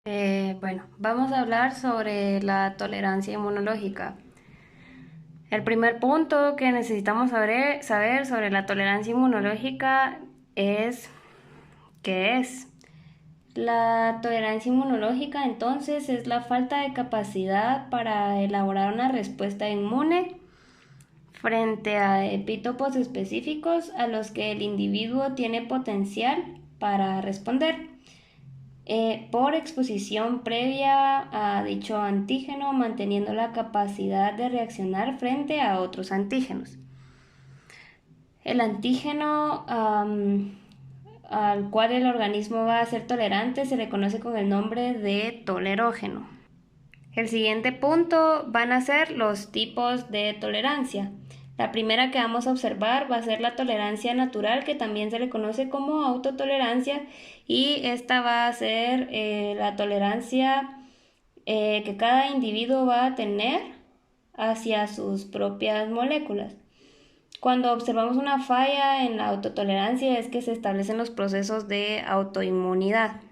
Bueno, vamos a hablar sobre la tolerancia inmunológica. El primer punto que necesitamos saber sobre la tolerancia inmunológica es qué es. La tolerancia inmunológica entonces es la falta de capacidad para elaborar una respuesta inmune frente a epítopos específicos a los que el individuo tiene potencial para responder. Por exposición previa a dicho antígeno, manteniendo la capacidad de reaccionar frente a otros antígenos. El antígeno al cual el organismo va a ser tolerante se le conoce con el nombre de tolerógeno. El siguiente punto van a ser los tipos de tolerancia. La primera que vamos a observar va a ser la tolerancia natural, que también se le conoce como autotolerancia, y esta va a ser la tolerancia que cada individuo va a tener hacia sus propias moléculas. Cuando observamos una falla en la autotolerancia es que se establecen los procesos de autoinmunidad.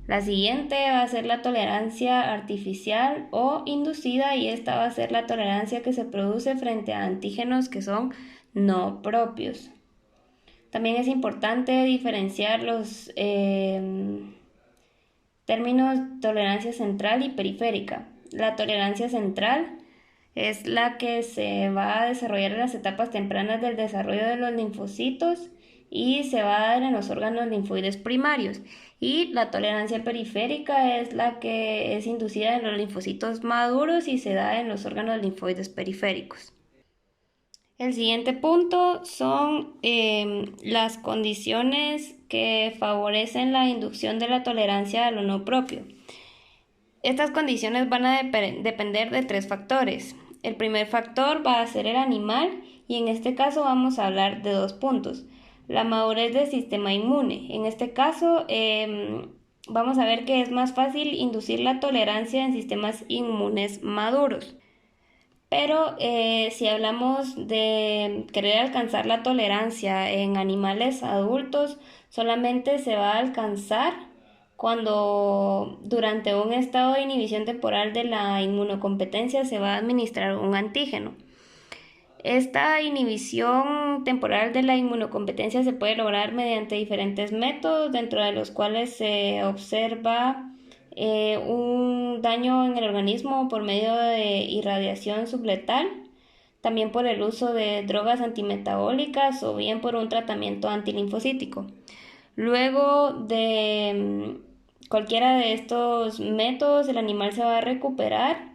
La siguiente va a ser la tolerancia artificial o inducida, y esta va a ser la tolerancia que se produce frente a antígenos que son no propios. También es importante diferenciar los términos tolerancia central y periférica. La tolerancia central es la que se va a desarrollar en las etapas tempranas del desarrollo de los linfocitos y se va a dar en los órganos linfoides primarios. Y la tolerancia periférica es la que es inducida en los linfocitos maduros y se da en los órganos linfoides periféricos. El siguiente punto son las condiciones que favorecen la inducción de la tolerancia a lo no propio. Estas condiciones van a depender de tres factores. El primer factor va a ser el animal, y en este caso vamos a hablar de dos puntos. La madurez del sistema inmune. En este caso vamos a ver que es más fácil inducir la tolerancia en sistemas inmunes maduros. Pero si hablamos de querer alcanzar la tolerancia en animales adultos, solamente se va a alcanzar cuando durante un estado de inhibición temporal de la inmunocompetencia se va a administrar un antígeno. Esta inhibición temporal de la inmunocompetencia se puede lograr mediante diferentes métodos, dentro de los cuales se observa un daño en el organismo por medio de irradiación subletal, también por el uso de drogas antimetabólicas o bien por un tratamiento antilinfocítico. Luego de cualquiera de estos métodos, el animal se va a recuperar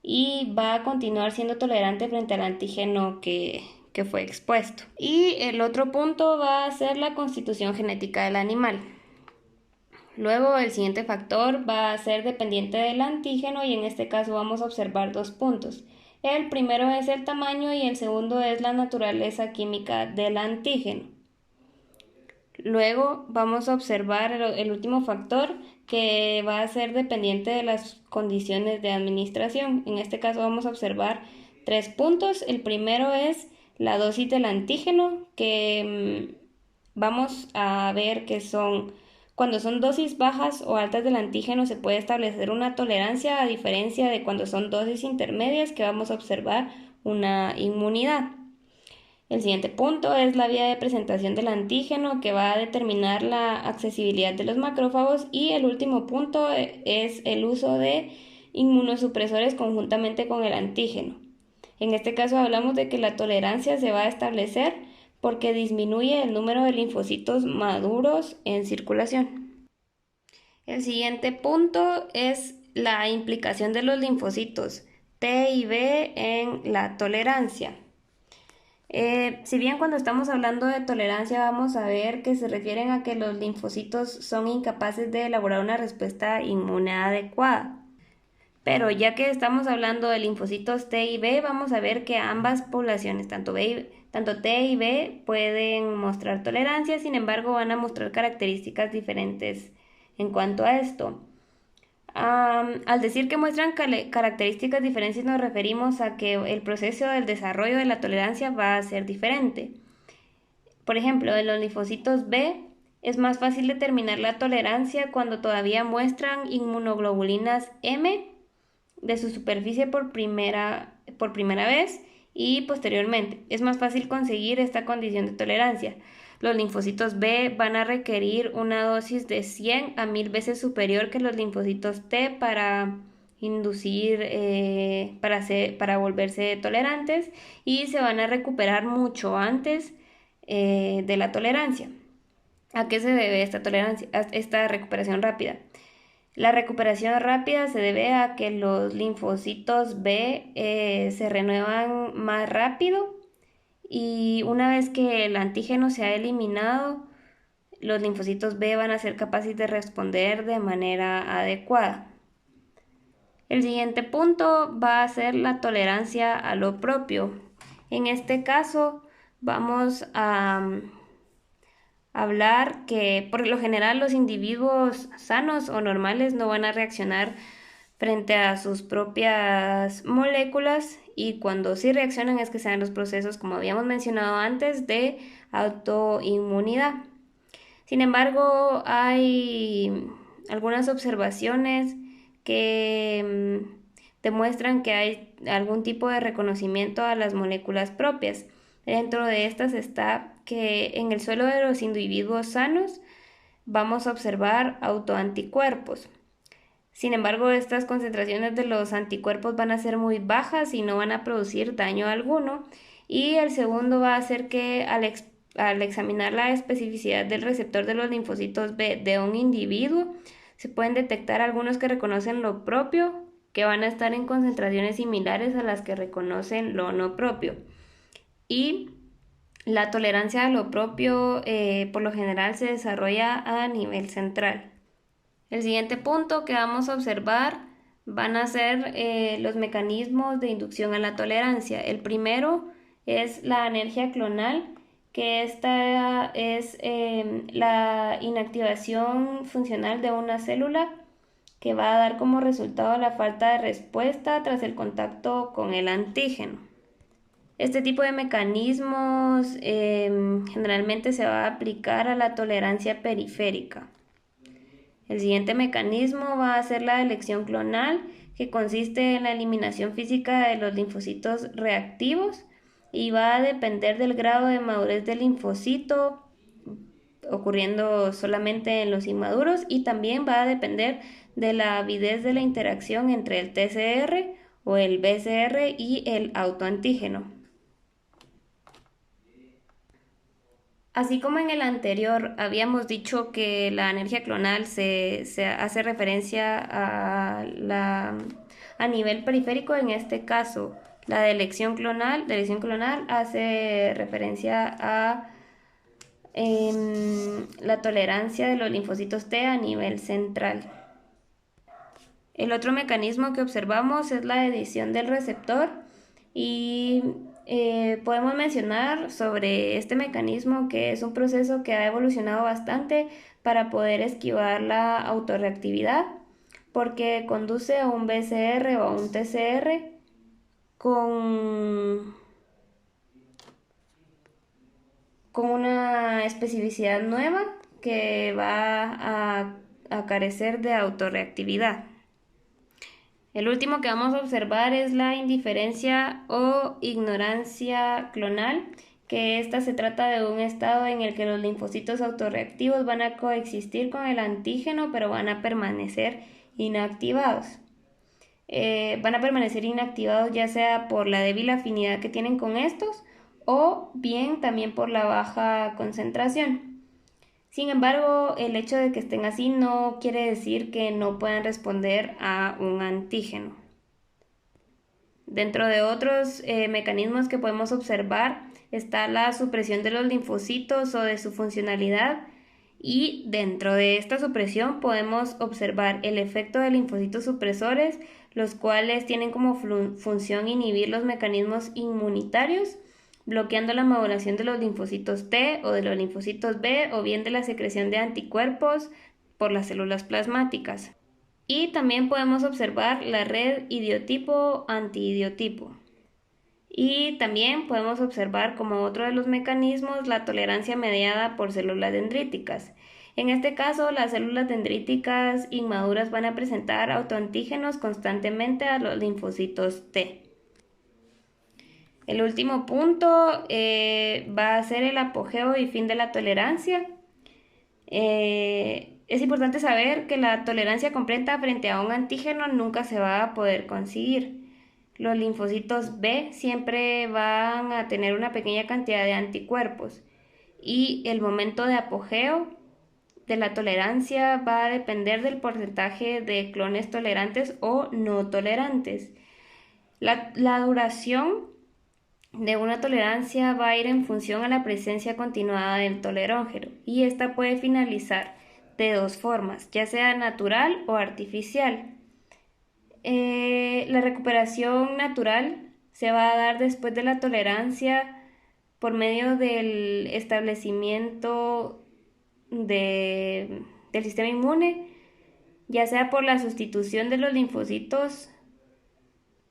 y va a continuar siendo tolerante frente al antígeno que fue expuesto. Y el otro punto va a ser la constitución genética del animal. Luego el siguiente factor va a ser dependiente del antígeno, y en este caso vamos a observar dos puntos. El primero es el tamaño y el segundo es la naturaleza química del antígeno. Luego vamos a observar el último factor, que va a ser dependiente de las condiciones de administración. En este caso vamos a observar tres puntos. El primero es la dosis del antígeno, que vamos a ver que cuando son dosis bajas o altas del antígeno se puede establecer una tolerancia, a diferencia de cuando son dosis intermedias, que vamos a observar una inmunidad. El siguiente punto es la vía de presentación del antígeno, que va a determinar la accesibilidad de los macrófagos, y el último punto es el uso de inmunosupresores conjuntamente con el antígeno. En este caso hablamos de que la tolerancia se va a establecer porque disminuye el número de linfocitos maduros en circulación. El siguiente punto es la implicación de los linfocitos T y B en la tolerancia. Si bien cuando estamos hablando de tolerancia vamos a ver que se refieren a que los linfocitos son incapaces de elaborar una respuesta inmune adecuada. Pero ya que estamos hablando de linfocitos T y B, vamos a ver que ambas poblaciones, tanto T y B, pueden mostrar tolerancia. Sin embargo, van a mostrar características diferentes en cuanto a esto. Al decir que muestran características diferentes, nos referimos a que el proceso del desarrollo de la tolerancia va a ser diferente. Por ejemplo, en los linfocitos B, Es más fácil determinar la tolerancia cuando todavía muestran inmunoglobulinas M de su superficie por primera vez y posteriormente. Es más fácil conseguir esta condición de tolerancia. Los linfocitos B van a requerir una dosis de 100 a 1000 veces superior que los linfocitos T para inducir, para volverse tolerantes, y se van a recuperar mucho antes de la tolerancia. ¿A qué se debe esta tolerancia, esta recuperación rápida? La recuperación rápida se debe a que los linfocitos B se renuevan más rápido, y una vez que el antígeno se ha eliminado, los linfocitos B van a ser capaces de responder de manera adecuada. El siguiente punto va a ser la tolerancia a lo propio. En este caso vamos a hablar que por lo general los individuos sanos o normales no van a reaccionar frente a sus propias moléculas, y cuando sí reaccionan es que se dan los procesos, como habíamos mencionado antes, de autoinmunidad. Sin embargo, hay algunas observaciones que demuestran que hay algún tipo de reconocimiento a las moléculas propias. Dentro de estas está que en el suelo de los individuos sanos vamos a observar autoanticuerpos. Sin embargo, estas concentraciones de los anticuerpos van a ser muy bajas y no van a producir daño alguno. Y el segundo va a ser que al examinar la especificidad del receptor de los linfocitos B de un individuo, se pueden detectar algunos que reconocen lo propio, que van a estar en concentraciones similares a las que reconocen lo no propio. Y la tolerancia a lo propio por lo general se desarrolla a nivel central. El siguiente punto que vamos a observar van a ser los mecanismos de inducción a la tolerancia. El primero es la anergia clonal, que esta es la inactivación funcional de una célula que va a dar como resultado la falta de respuesta tras el contacto con el antígeno. Este tipo de mecanismos generalmente se va a aplicar a la tolerancia periférica. El siguiente mecanismo va a ser la elección clonal, que consiste en la eliminación física de los linfocitos reactivos y va a depender del grado de madurez del linfocito, ocurriendo solamente en los inmaduros, y también va a depender de la avidez de la interacción entre el TCR o el BCR y el autoantígeno. Así como en el anterior habíamos dicho que la anergia clonal se hace referencia a nivel periférico, en este caso la de elección clonal hace referencia a la tolerancia de los linfocitos T a nivel central. El otro mecanismo que observamos es la edición del receptor, y podemos mencionar sobre este mecanismo que es un proceso que ha evolucionado bastante para poder esquivar la autorreactividad, porque conduce a un BCR o a un TCR con una especificidad nueva que va a carecer de autorreactividad. El último que vamos a observar es la indiferencia o ignorancia clonal, que esta se trata de un estado en el que los linfocitos autorreactivos van a coexistir con el antígeno, pero van a permanecer inactivados. Van a permanecer inactivados ya sea por la débil afinidad que tienen con estos, o bien también por la baja concentración. Sin embargo, el hecho de que estén así no quiere decir que no puedan responder a un antígeno. Dentro de otros mecanismos que podemos observar está la supresión de los linfocitos o de su funcionalidad, y dentro de esta supresión podemos observar el efecto de linfocitos supresores, los cuales tienen como función inhibir los mecanismos inmunitarios, bloqueando la maduración de los linfocitos T o de los linfocitos B, o bien de la secreción de anticuerpos por las células plasmáticas. Y también podemos observar la red idiotipo-antiidiotipo. Y también podemos observar como otro de los mecanismos la tolerancia mediada por células dendríticas. En este caso, las células dendríticas inmaduras van a presentar autoantígenos constantemente a los linfocitos T. El último punto va a ser el apogeo y fin de la tolerancia. Es importante saber que la tolerancia completa frente a un antígeno nunca se va a poder conseguir. Los linfocitos B siempre van a tener una pequeña cantidad de anticuerpos y el momento de apogeo de la tolerancia va a depender del porcentaje de clones tolerantes o no tolerantes. La duración de una tolerancia va a ir en función a la presencia continuada del tolerógeno y esta puede finalizar de dos formas, ya sea natural o artificial. La recuperación natural se va a dar después de la tolerancia por medio del establecimiento del sistema inmune, ya sea por la sustitución de los linfocitos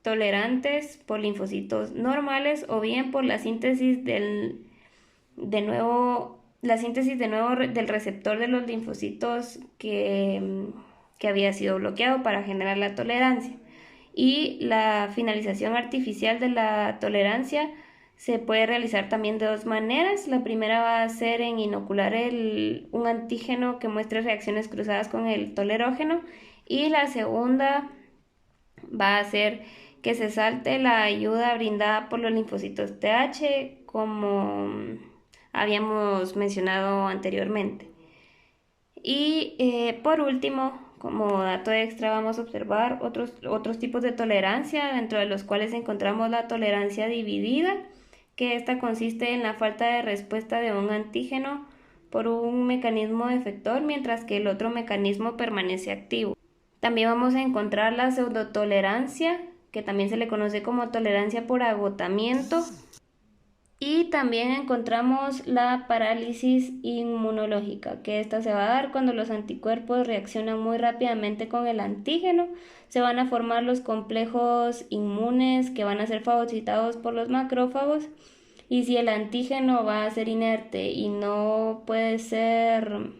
tolerantes por linfocitos normales o bien por la síntesis de nuevo del receptor de los linfocitos que había sido bloqueado para generar la tolerancia. Y la finalización artificial de la tolerancia se puede realizar también de dos maneras. La primera va a ser en inocular un antígeno que muestre reacciones cruzadas con el tolerógeno y la segunda va a ser que se salte la ayuda brindada por los linfocitos TH, como habíamos mencionado anteriormente. Y por último, como dato extra, vamos a observar otros tipos de tolerancia, dentro de los cuales encontramos la tolerancia dividida, que esta consiste en la falta de respuesta de un antígeno por un mecanismo efector, mientras que el otro mecanismo permanece activo. También vamos a encontrar la pseudotolerancia, que también se le conoce como tolerancia por agotamiento. Y también encontramos la parálisis inmunológica, que esta se va a dar cuando los anticuerpos reaccionan muy rápidamente con el antígeno. Se van a formar los complejos inmunes que van a ser fagocitados por los macrófagos. Y si el antígeno va a ser inerte y no puede ser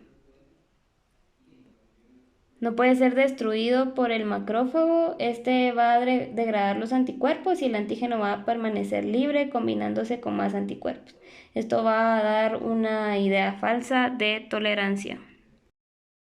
destruido por el macrófago, este va a degradar los anticuerpos y el antígeno va a permanecer libre combinándose con más anticuerpos. Esto va a dar una idea falsa de tolerancia.